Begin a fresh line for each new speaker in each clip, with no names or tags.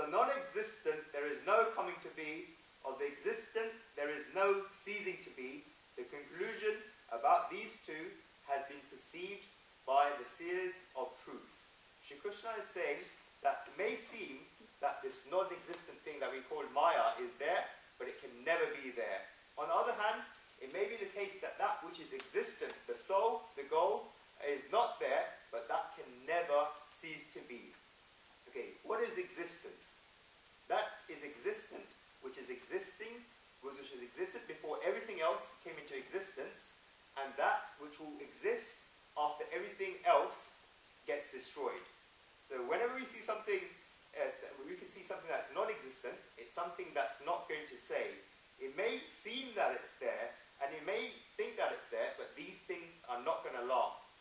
the non-existent there is no coming to be, of the existent there is no ceasing to be. The conclusion about these two has been perceived by the seers of truth. Shri Krishna is saying that it may seem that this non-existent thing that we call Maya is there, but it can never be there. On the other hand, it may be the case that that which is existent, the soul, the goal, is not there, but that can never cease to be. Okay, what is existent? That is existent, which is existing, which has existed before everything else came into existence, and that which will exist after everything else gets destroyed. So whenever we see something, we can see something that's non-existent, it's something that's not going to stay. It may seem that it's there, and you may think that it's there, but these things are not going to last.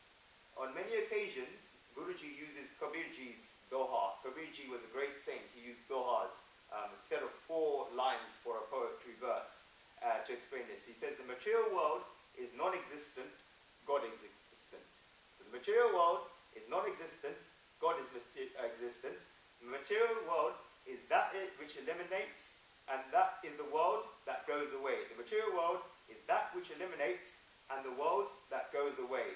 On many occasions, Guruji uses Kabirji's doha. Kabirji was a great saint. He used dohas, instead of 4 lines for a poetry verse, to explain this. He says the material world is non-existent, God is existent. So the material world is non-existent, God is existent. The material world is that which eliminates, and that is the world that goes away. The material world is that which eliminates, and the world that goes away.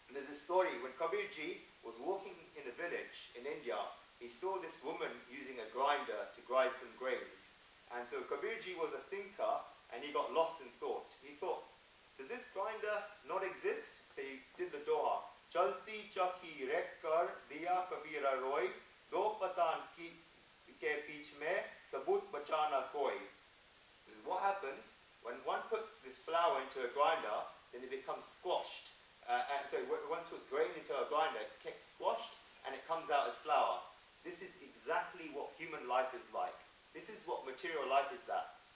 And there's a story when Kabirji was walking in a village in India. He saw this woman using a grinder to grind some grains. And so Kabirji was a thinker, and he got lost in thought. He thought, does this grinder not exist? So he did the doha. Chalti chaki rekkar diya Kabira roy, do patan ki ke peech mein sabut bachana koi. This is what happens when one puts this flour into a grinder, then it becomes squashed. And so when one puts grain into a grinder, it gets squashed and it comes out as flour. This is exactly what human life is like. This is what material life is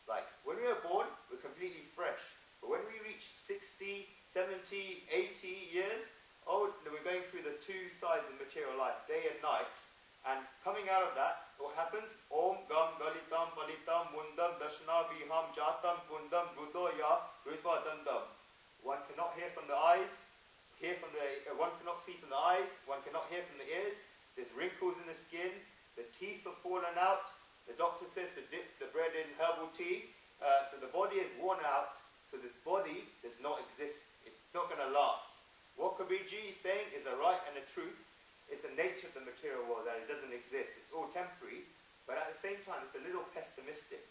like. When we are born, we're completely fresh. But when we reach 60, 70, 80 years old, then we're going through the 2 sides of material life, day and night. And coming out of that, what happens? Om gam galitam palitam mundam dashna viham jatam kundam budoya rutva dandam. One cannot hear from the eyes, one cannot see from the eyes, one cannot hear from the ears. There's wrinkles in the skin, the teeth have fallen out. The doctor says to dip the bread in herbal tea. So the body is worn out. So this body does not exist. It's not going to last. What Kabirji is saying is a right and a truth. It's the nature of the material world that it doesn't exist. It's all temporary. But at the same time, it's a little pessimistic,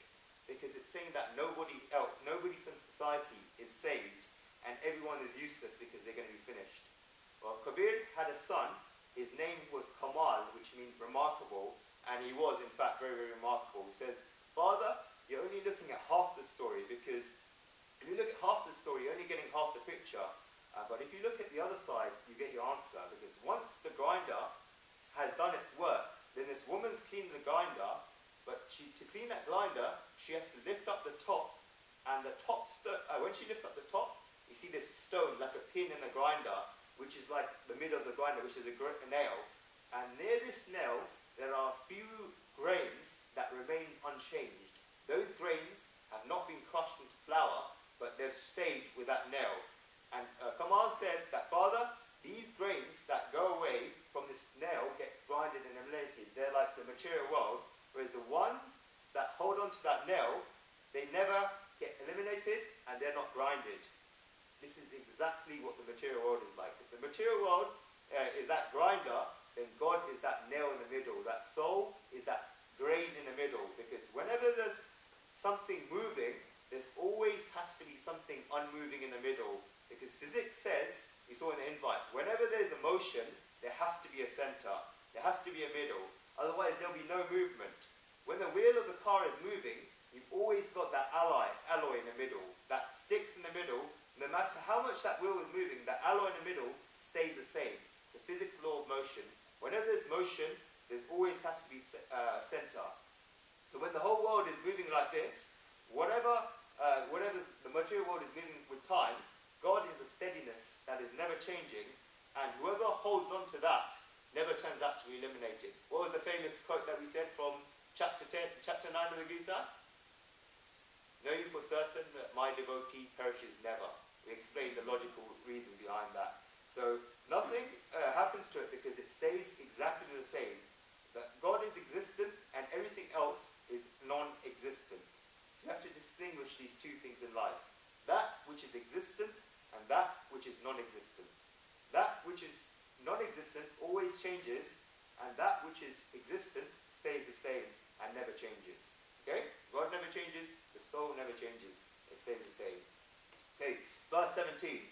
because it's saying that nobody from society is saved, and everyone is useless because they're going to be finished. Well, Kabir had a son. His name was Kamal, which means remarkable, and he was, in fact, very, very remarkable. He says, Father, you're only looking at half the story, because if you look at half the story, you're only getting half the picture. But if you look at the other side, you get your answer, because once the grinder has done its work, then this woman's cleaned the grinder, but to clean that grinder, she has to lift up the top, and the top, when she lifts up the top, you see this stone, like a pin in the grinder, which is like the middle of the grinder, which is a nail. And near this nail, there are a few grains that remain unchanged. Those grains have not been crushed into flour, but they've stayed with that nail. And Kamal said that, Father, these grains that go away from this nail get grinded and eliminated. They're like the material world, whereas the ones that hold on to that nail, they never get eliminated and they're not grinded. This is exactly what the material world is like. If the material world is that grinder, then God is that nail in the middle. That soul is that grain in the middle. Because whenever there's something moving, there's always has to be something unmoving in the middle. Because physics says, you saw in the invite, whenever there's a motion, there has to be a center. There has to be a middle. Otherwise, there'll be no movement. When the wheel of the car is moving, you've always got that alloy in the middle. That sticks in the middle. No matter how much that wheel is moving, that alloy in the middle stays the same. It's a physics law of motion. Whenever there's motion, there's always has to be center. So when the whole world is moving like this, whatever the material world is moving with time, God is a steadiness that is never changing, and whoever holds on to that never turns out to be eliminated. What was the famous quote that we said from chapter 9 of the Gita? Know you for certain that my devotee perishes never. We explained the logical reason behind that. So nothing happens to it because it stays exactly the same. That God is existent and which is non-existent always changes, and that which is existent stays the same and never changes. Okay? God never changes, the soul never changes, it stays the same. Okay, verse 17.